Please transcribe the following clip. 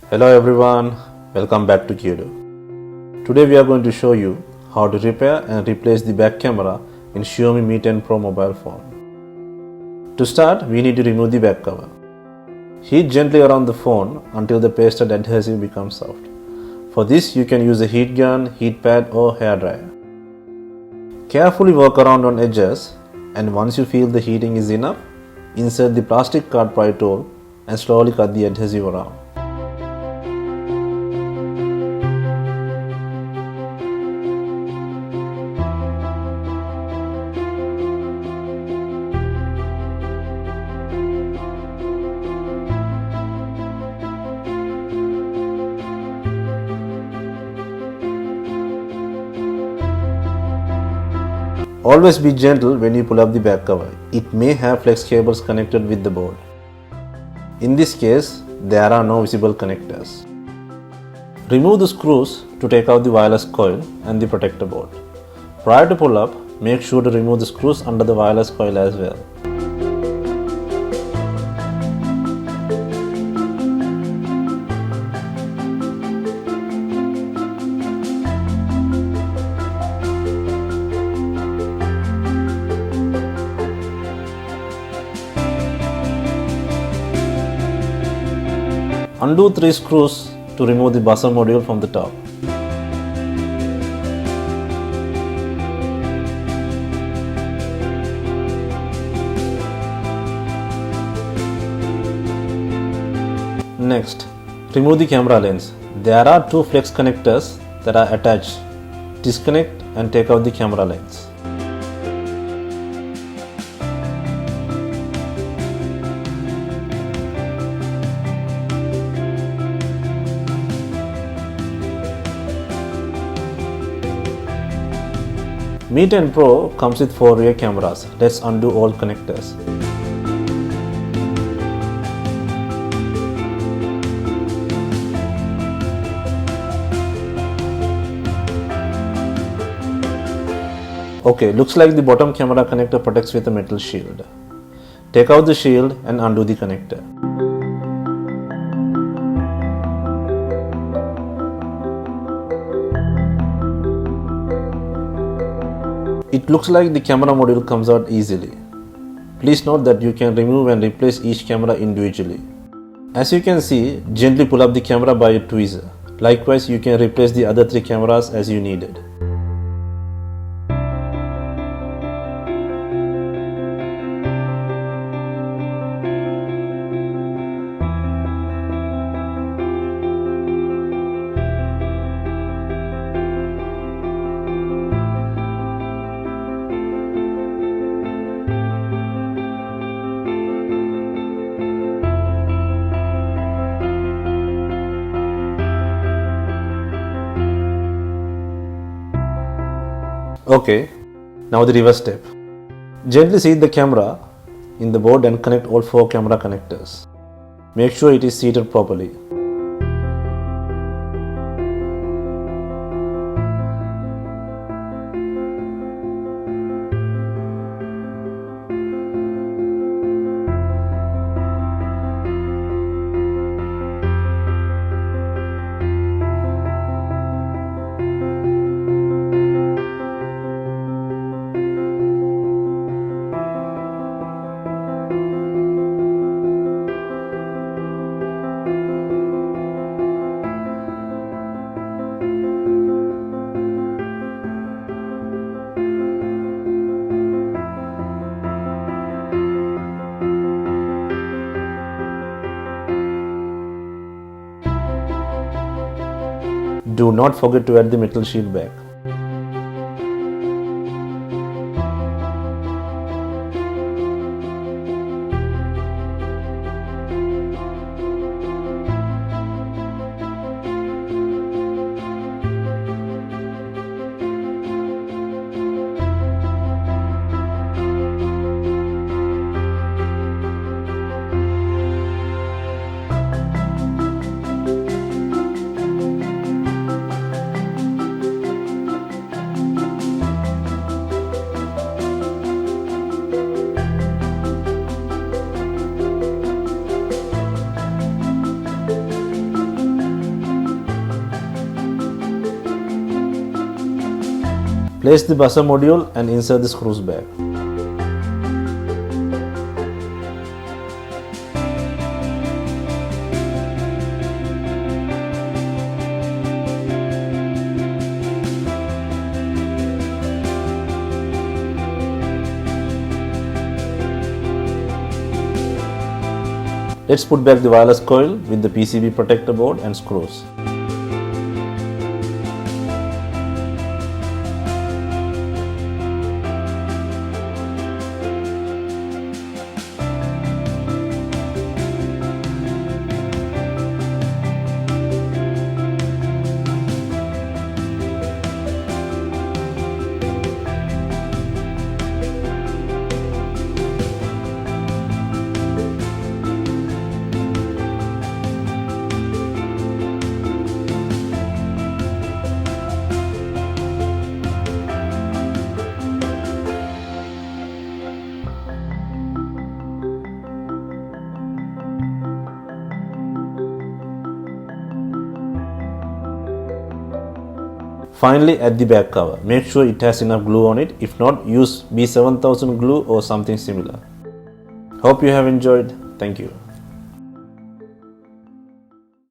Hello everyone, welcome back to Kyoto. Today we are going to show you how to repair and replace the back camera in Xiaomi Mi 10 Pro mobile phone. To start, we need to remove the back cover. Heat gently around the phone until the pasted adhesive becomes soft. For this, you can use a heat gun, heat pad or hair dryer. Carefully work around on edges, and once you feel the heating is enough, insert the plastic card pry tool and slowly cut the adhesive around. Always be gentle when you pull up the back cover. It may have flex cables connected with the board. In this case, there are no visible connectors. Remove the screws to take out the wireless coil and the protector board. Prior to pull up, make sure to remove the screws under the wireless coil as well. Undo 3 screws to remove the buzzer module from the top. Next, remove the camera lens. There are 2 flex connectors that are attached. Disconnect and take out the camera lens. Mi 10 Pro comes with 4 rear cameras. Let's undo all connectors. Okay, looks like the bottom camera connector protects with a metal shield. Take out the shield and undo the connector. It looks like the camera module comes out easily. Please note that you can remove and replace each camera individually. As you can see, gently pull up the camera by a tweezer. Likewise, you can replace the other 3 cameras as you needed. Okay, now the reverse step. Gently seat the camera in the board and connect all 4 camera connectors. Make sure it is seated properly. Do not forget to add the metal shield back. Place the buzzer module and insert the screws back. Let's put back the wireless coil with the PCB protector board and screws. Finally, add the back cover. Make sure it has enough glue on it. If not, use B7000 glue or something similar. Hope you have enjoyed. Thank you.